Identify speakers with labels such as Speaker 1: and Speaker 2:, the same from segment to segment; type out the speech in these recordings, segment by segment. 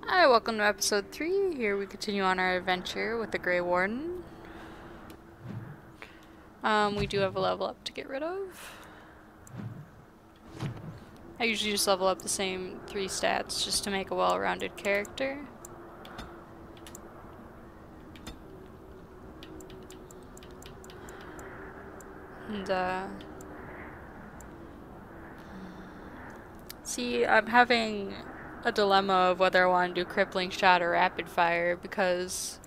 Speaker 1: Hi, welcome to episode 3. Here we continue on our adventure with the Grey Warden. We do have a level up to get rid of. I usually just level up the same 3 stats just to make a well-rounded character. And, see, I'm having a dilemma of whether I want to do crippling shot or rapid fire, because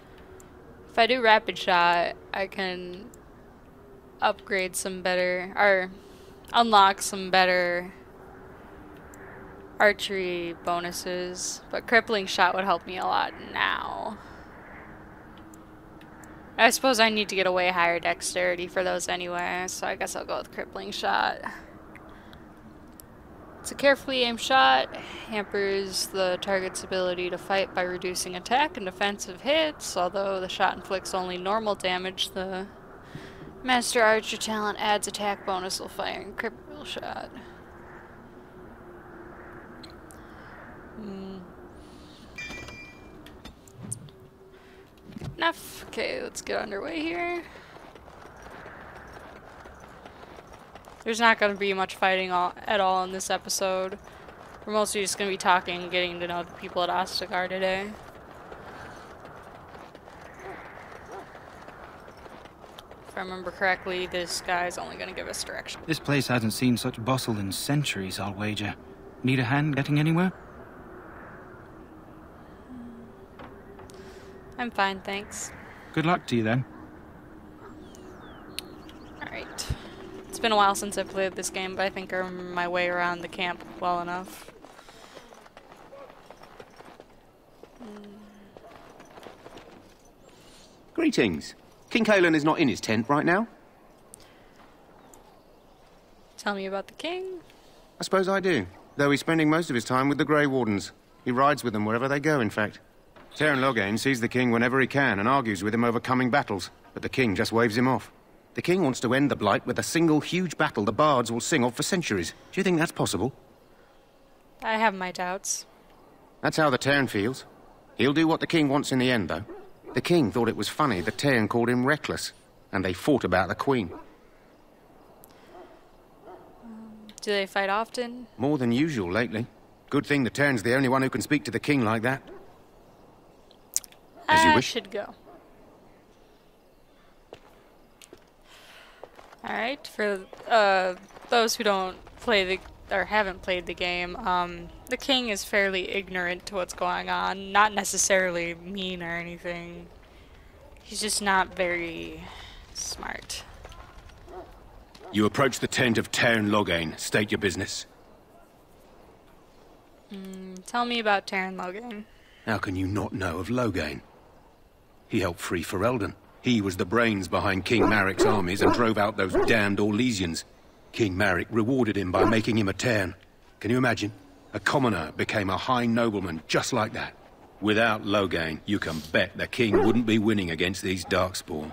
Speaker 1: if I do rapid shot, I can upgrade some better, or unlock some better archery bonuses, but crippling shot would help me a lot now. I suppose I need to get a way higher dexterity for those anyway, so I guess I'll go with crippling shot. It's a carefully aimed shot, hampers the target's ability to fight by reducing attack and defensive hits. Although the shot inflicts only normal damage, the Master Archer talent adds attack bonus while firing critical shot. Enough. Okay, let's get underway here. There's not going to be much fighting at all in this episode. We're mostly just going to be talking and getting to know the people at Ostagar today. If I remember correctly, this guy's only going to give us direction.
Speaker 2: This place hasn't seen such bustle in centuries, I'll wager. Need a hand getting anywhere?
Speaker 1: I'm fine, thanks.
Speaker 2: Good luck to you then.
Speaker 1: Alright. It's been a while since I played this game, but I think I remember my way around the camp well enough.
Speaker 3: Greetings. King Cailan is not in his tent right now?
Speaker 1: Tell me about the king.
Speaker 3: I suppose I do, though he's spending most of his time with the Grey Wardens. He rides with them wherever they go, in fact. Teyrn Loghain sees the king whenever he can and argues with him over coming battles, but the king just waves him off. The king wants to end the Blight with a single huge battle the bards will sing of for centuries. Do you think that's possible?
Speaker 1: I have my doubts.
Speaker 3: That's how the Teyrn feels. He'll do what the king wants in the end, though. The king thought it was funny that Teyrn called him reckless, and they fought about the queen.
Speaker 1: Do they fight often?
Speaker 3: More than usual lately. Good thing the Teyrn's the only one who can speak to the king like that. As you
Speaker 1: I
Speaker 3: wish.
Speaker 1: should go. Alright, for those who don't play or haven't played the game, the king is fairly ignorant to what's going on. Not necessarily mean or anything. He's just not very smart.
Speaker 3: You approach the tent of Teyrn Loghain. State your business.
Speaker 1: Tell me about Teyrn Loghain.
Speaker 3: How can you not know of Loghain? He helped free Ferelden. He was the brains behind King Maric's armies and drove out those damned Orlesians. King Maric rewarded him by making him a Teyrn. Can you imagine? A commoner became a high nobleman just like that. Without Loghain, you can bet the king wouldn't be winning against these Darkspawn.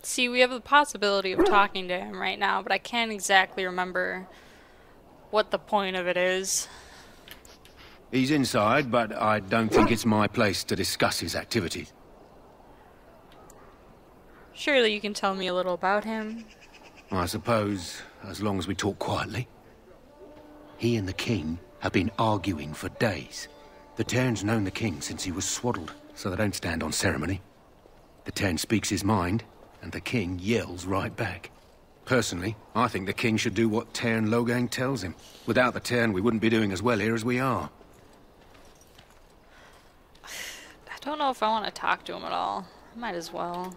Speaker 1: See, we have the possibility of talking to him right now, but I can't exactly remember what the point of it is.
Speaker 3: He's inside, but I don't think it's my place to discuss his activities.
Speaker 1: Surely you can tell me a little about him.
Speaker 3: I suppose, as long as we talk quietly. He and the king have been arguing for days. The Teyrn's known the king since he was swaddled, so they don't stand on ceremony. The Teyrn speaks his mind, and the king yells right back. Personally, I think the king should do what Teyrn Loghain tells him. Without the Teyrn, we wouldn't be doing as well here as we are.
Speaker 1: I don't know if I want to talk to him at all. Might as well.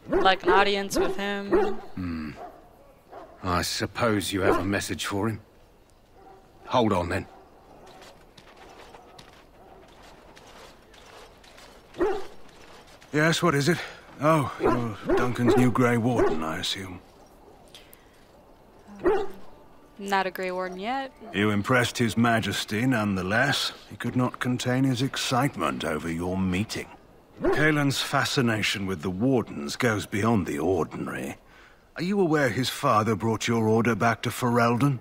Speaker 1: Like an audience with him.
Speaker 3: I suppose you have a message for him. Hold on, then.
Speaker 4: Yes, what is it? Oh, you're Duncan's new Grey Warden, I assume.
Speaker 1: Not a Grey Warden yet.
Speaker 4: You impressed His Majesty, nonetheless. He could not contain his excitement over your meeting. Cailan's fascination with the Wardens goes beyond the ordinary. Are you aware his father brought your order back to Ferelden?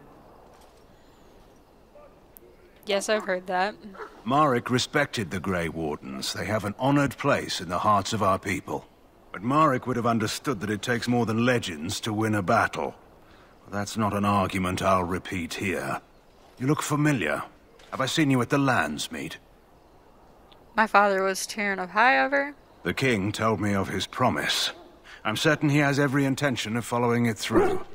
Speaker 1: Yes, I've heard that.
Speaker 4: Marek respected the Grey Wardens. They have an honored place in the hearts of our people. But Marek would have understood that it takes more than legends to win a battle. That's not an argument I'll repeat here. You look familiar. Have I seen you at the Landsmeet?
Speaker 1: My father was Tyrant of Highover.
Speaker 4: The king told me of his promise. I'm certain he has every intention of following it through.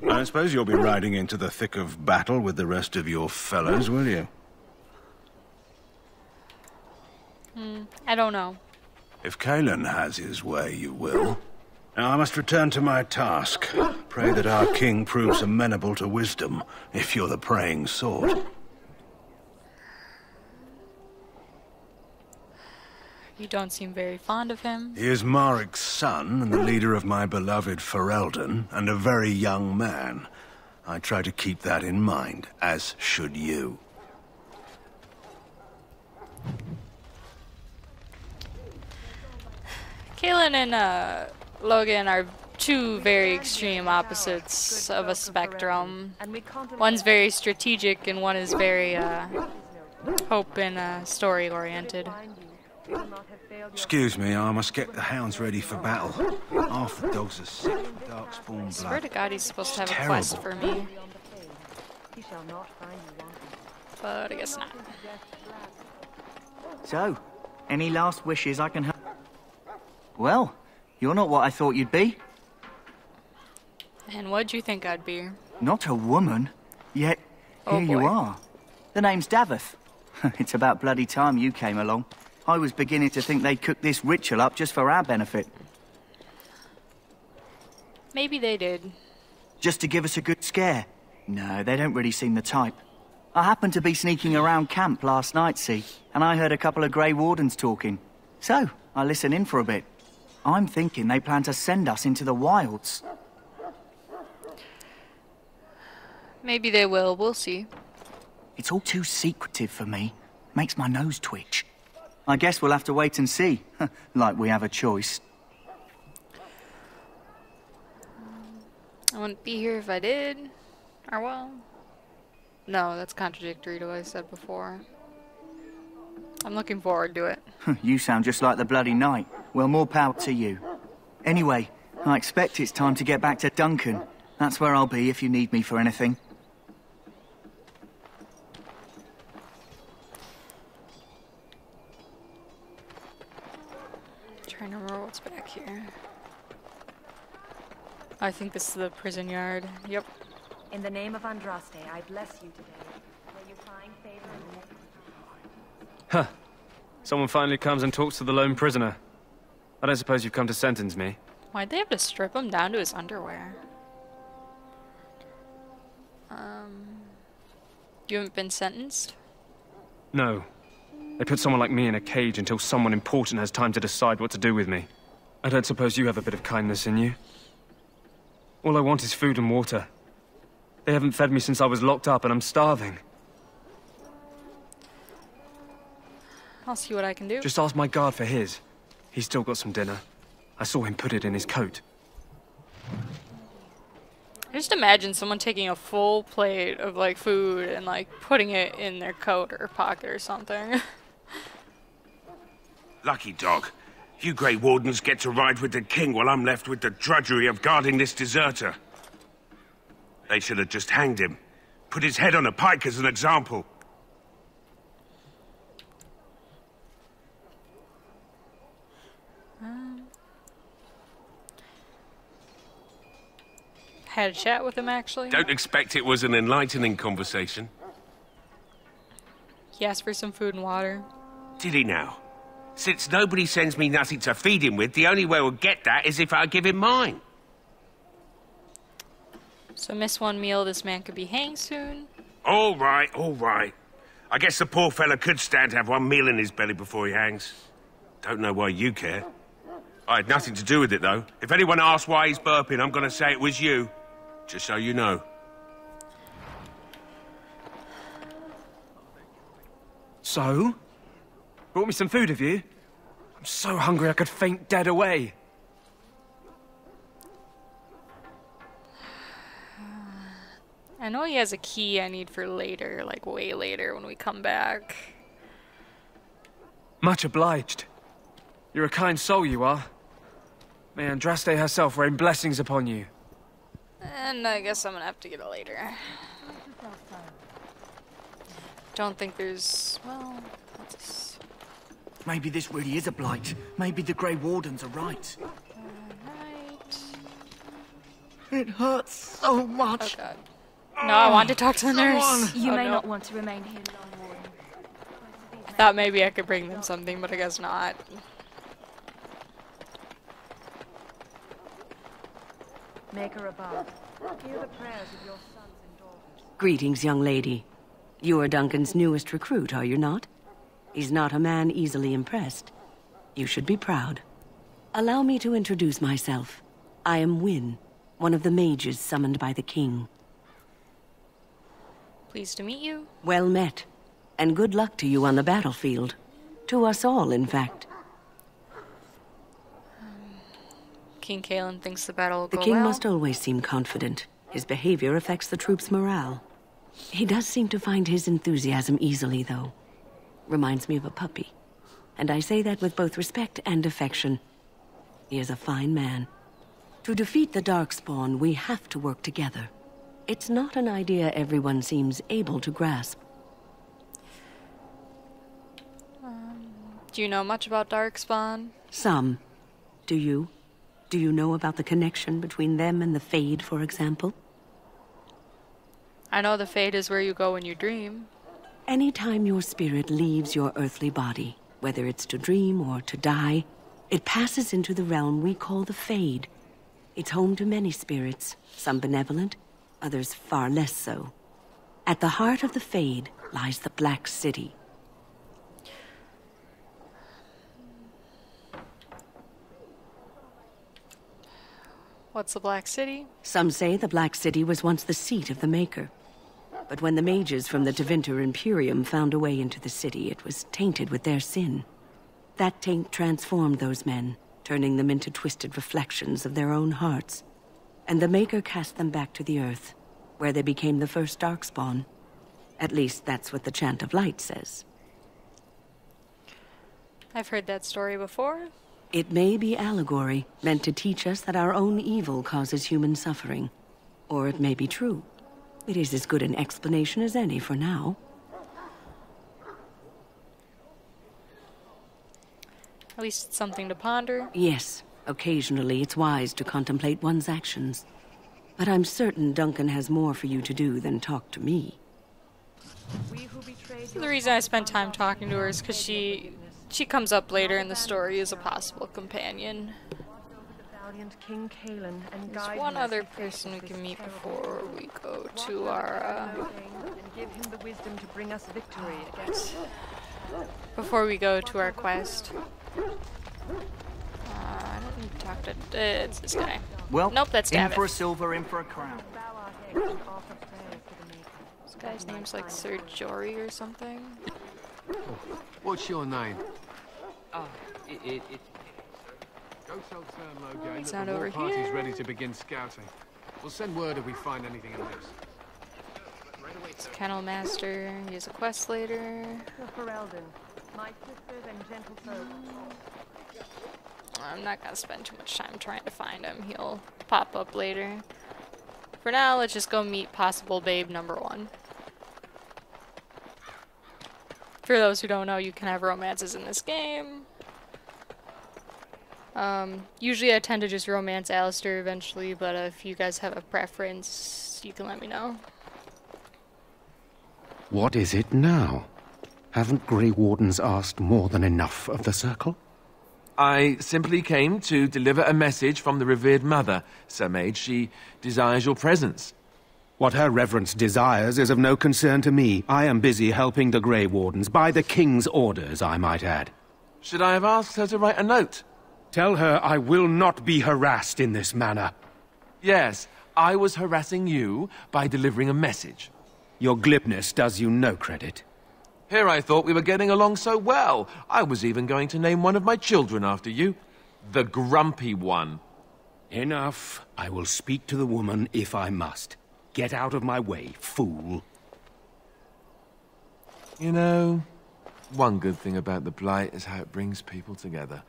Speaker 4: I suppose you'll be riding into the thick of battle with the rest of your fellows, will you?
Speaker 1: I don't know.
Speaker 4: If Cailan has his way, you will. Now I must return to my task. Pray that our king proves amenable to wisdom, if you're the praying sort.
Speaker 1: You don't seem very fond of him.
Speaker 4: He is Marek's son, and the leader of my beloved Ferelden, and a very young man. I try to keep that in mind, as should you.
Speaker 1: Cailan and Logan are two very extreme opposites of a spectrum. One's very strategic and one is very hope and story oriented.
Speaker 4: Excuse me, I must get the hounds ready for battle. Half the dogs are sick from darkspawn
Speaker 1: I swear
Speaker 4: blood.
Speaker 1: to God he's supposed to have
Speaker 4: It's
Speaker 1: a quest for
Speaker 4: terrible.
Speaker 1: me. But I guess not.
Speaker 5: So, any last wishes I can help? Well, you're not what I thought you'd be.
Speaker 1: And what'd you think I'd be?
Speaker 5: Not a woman. Yet,
Speaker 1: Oh,
Speaker 5: here you
Speaker 1: boy.
Speaker 5: are. The name's Daveth. It's about bloody time you came along. I was beginning to think they'd cooked this ritual up just for our benefit.
Speaker 1: Maybe they did.
Speaker 5: Just to give us a good scare. No, they don't really seem the type. I happened to be sneaking around camp last night, see, and I heard a couple of Grey Wardens talking. So, I listened in for a bit. I'm thinking they plan to send us into the wilds.
Speaker 1: Maybe they will. We'll see.
Speaker 5: It's all too secretive for me. Makes my nose twitch. I guess we'll have to wait and see. Like we have a choice.
Speaker 1: I wouldn't be here if I did. Or well. No, that's contradictory to what I said before. I'm looking forward to it.
Speaker 5: You sound just like the bloody knight. Well, more power to you. Anyway, I expect it's time to get back to Duncan. That's where I'll be if you need me for anything.
Speaker 1: Trying to remember what's back here. I think this is the prison yard. Yep.
Speaker 6: In the name of Andraste, I bless you today. May you find favor in the
Speaker 7: Huh. Someone finally comes and talks to the lone prisoner. I don't suppose you've come to sentence me.
Speaker 1: Why'd they have to strip him down to his underwear? You haven't been sentenced?
Speaker 7: No. They put someone like me in a cage until someone important has time to decide what to do with me. I don't suppose you have a bit of kindness in you? All I want is food and water. They haven't fed me since I was locked up and I'm starving.
Speaker 1: I'll see what I can do.
Speaker 7: Just ask my guard for his. He's still got some dinner. I saw him put it in his coat.
Speaker 1: Just imagine someone taking a full plate of like food and like putting it in their coat or pocket or something.
Speaker 8: Lucky dog. You Grey Wardens get to ride with the king while I'm left with the drudgery of guarding this deserter. They should have just hanged him. Put his head on a pike as an example.
Speaker 1: Had a chat with him actually.
Speaker 8: Don't expect it was an enlightening conversation.
Speaker 1: He asked for some food and water.
Speaker 8: Did he now? Since nobody sends me nothing to feed him with, the only way we'll get that is if I give him mine.
Speaker 1: So miss one meal, this man could be hanged soon.
Speaker 8: All right, all right. I guess the poor fella could stand to have one meal in his belly before he hangs. Don't know why you care. I had nothing to do with it, though. If anyone asks why he's burping, I'm gonna say it was you. Just so you know.
Speaker 7: So? Brought me some food, have you? I'm so hungry I could faint dead away.
Speaker 1: I I know he has a key I need for later, like way later when we come back.
Speaker 7: Much obliged. You're a kind soul, you are. May Andraste herself rain blessings upon you.
Speaker 1: And I guess I'm gonna have to get it later. Don't think there's... well...
Speaker 5: Maybe this really is a blight. Maybe the Grey Wardens are right.
Speaker 1: Right.
Speaker 5: It hurts so much.
Speaker 1: Oh god. No, I want to talk to the nurse.
Speaker 6: You
Speaker 1: Oh,
Speaker 6: may
Speaker 1: no.
Speaker 6: not want to remain here long, Warden.
Speaker 1: Thought maybe I could bring them something, but I guess not.
Speaker 6: Make her a bath. Hear the prayers of your sons and daughters.
Speaker 9: Greetings, young lady. You are Duncan's newest recruit, are you not? He's not a man easily impressed. You should be proud. Allow me to introduce myself. I am Wynne, one of the mages summoned by the king.
Speaker 1: Pleased to meet you.
Speaker 9: Well met. And good luck to you on the battlefield. To us all, in fact.
Speaker 1: King Cailan thinks the battle will
Speaker 9: The
Speaker 1: go
Speaker 9: king
Speaker 1: well.
Speaker 9: must always seem confident. His behavior affects the troops' morale. He does seem to find his enthusiasm easily, though. Reminds me of a puppy. And I say that with both respect and affection. He is a fine man. To defeat the Darkspawn, we have to work together. It's not an idea everyone seems able to grasp.
Speaker 1: Do you know much about Darkspawn?
Speaker 9: Some. Do you? Do you know about the connection between them and the Fade, for example?
Speaker 1: I know the Fade is where you go when you dream.
Speaker 9: Anytime your spirit leaves your earthly body, whether it's to dream or to die, it passes into the realm we call the Fade. It's home to many spirits, some benevolent, others far less so. At the heart of the Fade lies the Black City.
Speaker 1: What's the Black City?
Speaker 9: Some say the Black City was once the seat of the Maker. But when the mages from the Tevinter Imperium found a way into the city, it was tainted with their sin. That taint transformed those men, turning them into twisted reflections of their own hearts. And the Maker cast them back to the Earth, where they became the first Darkspawn. At least that's what the Chant of Light says.
Speaker 1: I've heard that story before.
Speaker 9: It may be allegory, meant to teach us that our own evil causes human suffering. Or it may be true. It is as good an explanation as any for now.
Speaker 1: At least it's something to ponder.
Speaker 9: Yes, occasionally it's wise to contemplate one's actions. But I'm certain Duncan has more for you to do than talk to me.
Speaker 1: The reason I spent time talking to her is because she comes up later in the story as a possible companion.
Speaker 6: King Cailan and
Speaker 1: There's one other person we can meet before we go to our
Speaker 6: give him the wisdom to bring us victory.
Speaker 1: before we go to our quest. I don't need to talk to it's this guy.
Speaker 5: Well,
Speaker 1: nope, that's
Speaker 5: in
Speaker 1: Davith.
Speaker 5: for a silver, in for a crown.
Speaker 1: This guy's name's like Sir Jory or something.
Speaker 3: What's your name?
Speaker 10: Go tell Turn Logain
Speaker 1: He's
Speaker 10: that
Speaker 1: not
Speaker 10: the war
Speaker 1: over
Speaker 10: party's
Speaker 1: here.
Speaker 10: ready to begin scouting. We'll send word if we find anything amiss.
Speaker 1: It's Kennel Master. He has a quest later.
Speaker 6: Ferelden, my sisters and gentle folk.
Speaker 1: I'm not gonna spend too much time trying to find him. He'll pop up later. For now, let's just go meet possible babe number 1. For those who don't know, you can have romances in this game. Usually I tend to just romance Alistair eventually, but if you guys have a preference, you can let me know.
Speaker 3: What is it now? Haven't Grey Wardens asked more than enough of the Circle?
Speaker 11: I simply came to deliver a message from the revered mother, Sir Mage. She desires your presence.
Speaker 3: What her reverence desires is of no concern to me. I am busy helping the Grey Wardens, by the King's orders, I might add.
Speaker 11: Should I have asked her to write a note?
Speaker 3: Tell her I will not be harassed in this manner.
Speaker 11: Yes, I was harassing you by delivering a message.
Speaker 3: Your glibness does you no credit.
Speaker 11: Here I thought we were getting along so well. I was even going to name one of my children after you. The Grumpy One.
Speaker 3: Enough. I will speak to the woman if I must. Get out of my way, fool.
Speaker 11: You know, one good thing about the Blight is how it brings people together.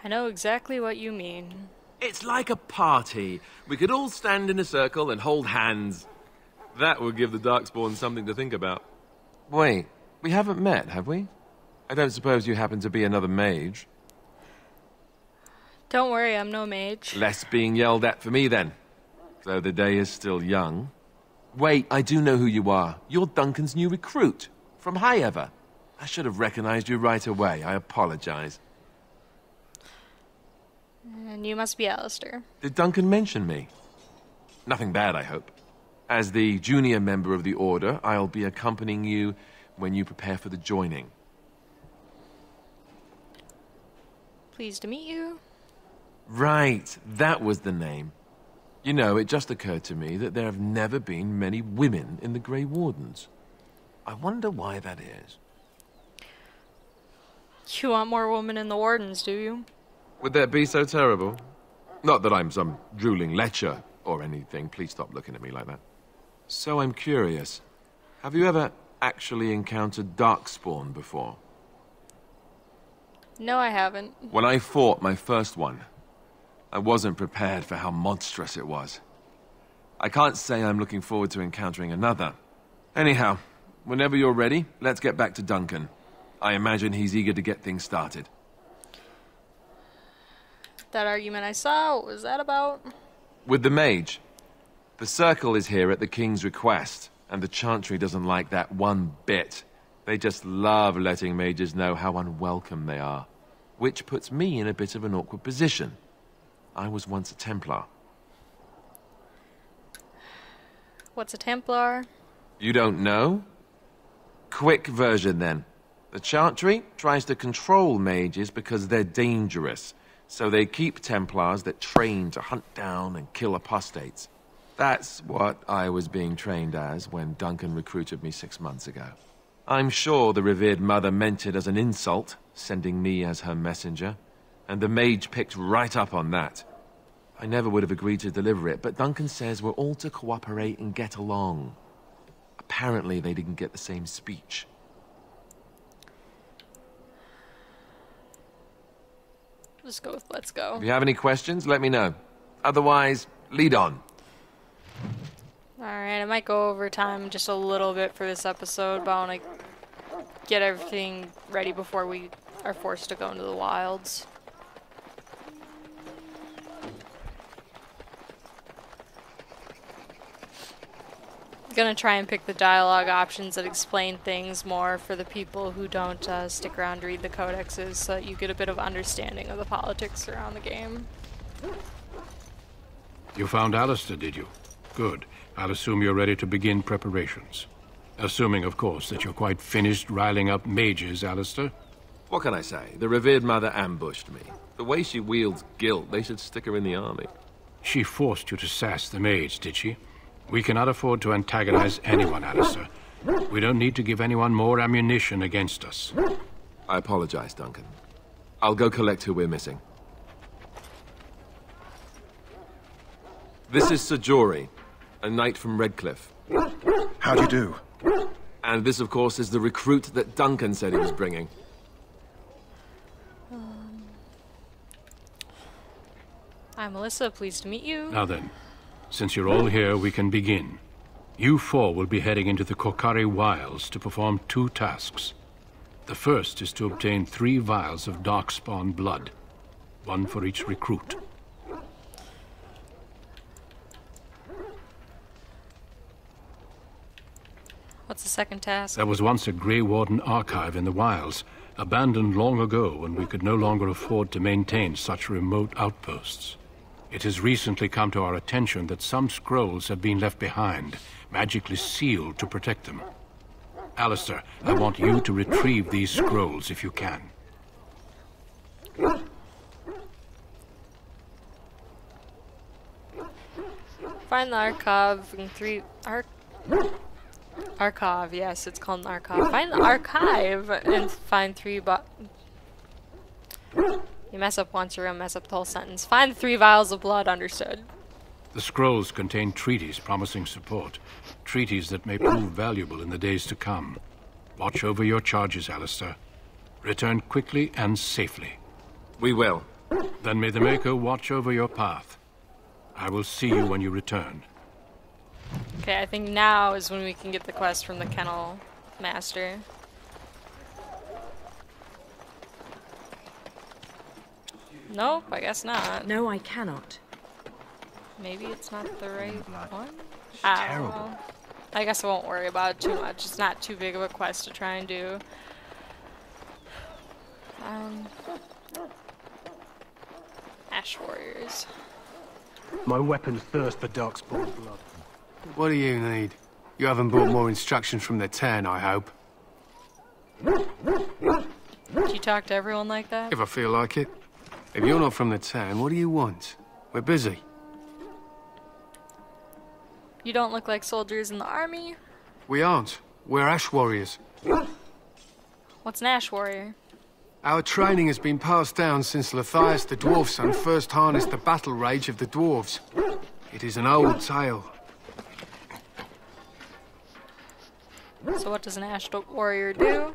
Speaker 1: I know exactly what you mean.
Speaker 11: It's like a party. We could all stand in a circle and hold hands. That would give the Darkspawn something to think about. Wait, we haven't met, have we? I don't suppose you happen to be another mage?
Speaker 1: Don't worry, I'm no mage.
Speaker 11: Less being yelled at for me, then. Though the day is still young. Wait, I do know who you are. You're Duncan's new recruit. From Highever. I should have recognized you right away. I apologize.
Speaker 1: And you must be Alistair.
Speaker 11: Did Duncan mention me? Nothing bad, I hope. As the junior member of the Order, I'll be accompanying you when you prepare for the joining.
Speaker 1: Pleased to meet you.
Speaker 11: Right, that was the name. You know, it just occurred to me that there have never been many women in the Grey Wardens. I wonder why that is.
Speaker 1: You want more women in the Wardens, do you?
Speaker 11: Would that be so terrible? Not that I'm some drooling lecher or anything. Please stop looking at me like that. So I'm curious. Have you ever actually encountered Darkspawn before?
Speaker 1: No, I haven't.
Speaker 11: When I fought my first one, I wasn't prepared for how monstrous it was. I can't say I'm looking forward to encountering another. Anyhow, whenever you're ready, let's get back to Duncan. I imagine he's eager to get things started.
Speaker 1: That argument I saw, what was that about?
Speaker 11: With the mage. The Circle is here at the King's request, and the Chantry doesn't like that one bit. They just love letting mages know how unwelcome they are. Which puts me in a bit of an awkward position. I was once a Templar.
Speaker 1: What's a Templar?
Speaker 11: You don't know? Quick version, then. The Chantry tries to control mages because they're dangerous, so they keep Templars that train to hunt down and kill apostates. That's what I was being trained as when Duncan recruited me 6 months ago. I'm sure the revered mother meant it as an insult, sending me as her messenger, and the mage picked right up on that. I never would have agreed to deliver it, but Duncan says we're all to cooperate and get along. Apparently they didn't get the same speech.
Speaker 1: Just go with let's go.
Speaker 11: If you have any questions, let me know. Otherwise, lead on.
Speaker 1: Alright, I might go over time just a little bit for this episode, but I want to get everything ready before we are forced to go into the wilds. Gonna try and pick the dialogue options that explain things more for the people who don't stick around to read the codexes, so that you get a bit of understanding of the politics around the game.
Speaker 12: You found Alistair, did you? Good. I'll assume you're ready to begin preparations. Assuming, of course, that you're quite finished riling up mages, Alistair.
Speaker 11: What can I say? The revered mother ambushed me. The way she wields guilt, they should stick her in the army.
Speaker 12: She forced you to sass the mage, did she? We cannot afford to antagonize anyone, Alistair. We don't need to give anyone more ammunition against us.
Speaker 11: I apologize, Duncan. I'll go collect who we're missing. This is Sir Jory, a knight from Redcliffe.
Speaker 4: How do you do?
Speaker 11: And this, of course, is the recruit that Duncan said he was bringing.
Speaker 1: I'm Melissa, pleased to meet you.
Speaker 12: Now then, since you're all here, we can begin. You four will be heading into the Korcari Wilds to perform 2 tasks. The first is to obtain 3 vials of Darkspawn blood, 1 for each recruit.
Speaker 1: What's the second task?
Speaker 12: There was once a Grey Warden archive in the wilds, abandoned long ago when we could no longer afford to maintain such remote outposts. It has recently come to our attention that some scrolls have been left behind, magically sealed to protect them. Alistair, I want you to retrieve these scrolls if you can.
Speaker 1: Find the archive in 3... Archive, yes, it's called an archive. Find the archive and find 3 Yeah, You mess up once, you're gonna mess up the whole sentence. Find the 3 vials of blood, understood.
Speaker 12: The scrolls contain treaties promising support. Treaties that may prove valuable in the days to come. Watch over your charges, Alistair. Return quickly and safely.
Speaker 11: We will.
Speaker 12: Then may the Maker watch over your path. I will see you when you return.
Speaker 1: Okay, I think now is when we can get the quest from the Kennel Master. Nope, I guess not.
Speaker 6: No, I cannot.
Speaker 1: Maybe it's not the right one? I don't know. I guess I won't worry about it too much. It's not too big of a quest to try and do. Ash Warriors.
Speaker 10: My weapons thirst for Darkspawn blood.
Speaker 13: What do you need? You haven't brought more instructions from the Ten, I hope.
Speaker 1: Did you talk to everyone like that?
Speaker 13: If I feel like it. If you're not from the Ten, what do you want? We're busy.
Speaker 1: You don't look like soldiers in the army.
Speaker 13: We aren't. We're Ash Warriors.
Speaker 1: What's an Ash Warrior?
Speaker 13: Our training has been passed down since Lathias the Dwarf Son first harnessed the battle rage of the dwarves. It is an old tale.
Speaker 1: So what does an Ash Warrior do?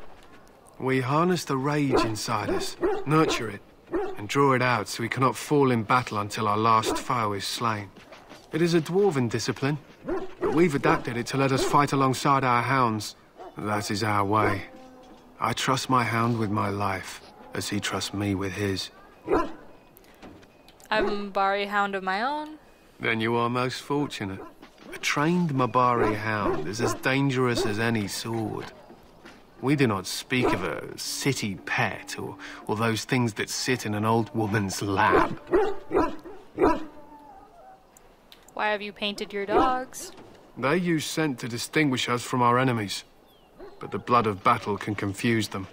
Speaker 13: We harness the rage inside us, nurture it, and draw it out so we cannot fall in battle until our last foe is slain. It is a dwarven discipline, but we've adapted it to let us fight alongside our hounds. That is our way. I trust my hound with my life, as he trusts me with his.
Speaker 1: I'm a Mabari hound of my own.
Speaker 13: Then you are most fortunate. A trained Mabari hound is as dangerous as any sword. We do not speak of a city pet or those things that sit in an old woman's lap.
Speaker 1: Why have you painted your dogs?
Speaker 13: They use scent to distinguish us from our enemies, but the blood of battle can confuse them.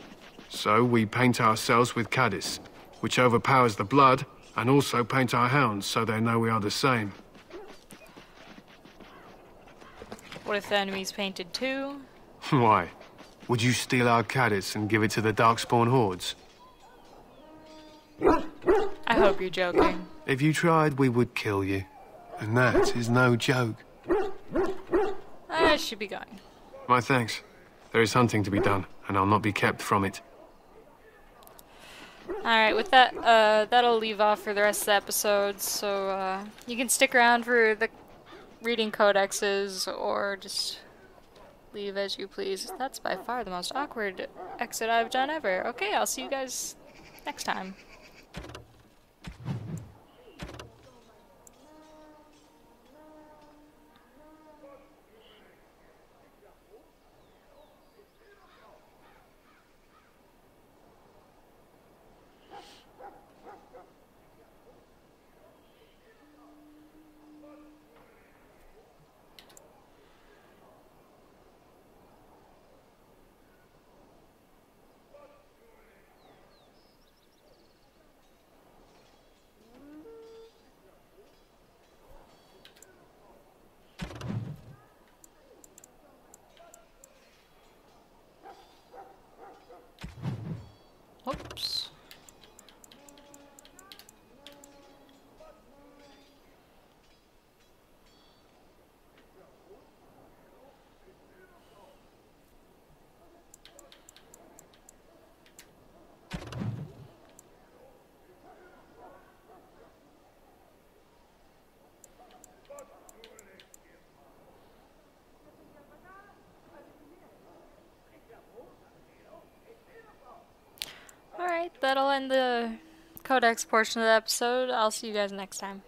Speaker 13: So we paint ourselves with Caddis, which overpowers the blood, and also paint our hounds so they know we are the same.
Speaker 1: What if the enemy's painted too?
Speaker 13: Why? Would you steal our Caddis and give it to the Darkspawn hordes?
Speaker 1: I hope you're joking.
Speaker 13: If you tried, we would kill you. And that is no joke.
Speaker 1: I should be going.
Speaker 13: My thanks. There is hunting to be done, and I'll not be kept from it.
Speaker 1: Alright, with that, that'll leave off for the rest of the episode, so, you can stick around for the reading codexes, or just leave as you please. That's by far the most awkward exit I've done ever. Okay, I'll see you guys next time. Oops. Alright, that'll end the codex portion of the episode. I'll see you guys next time.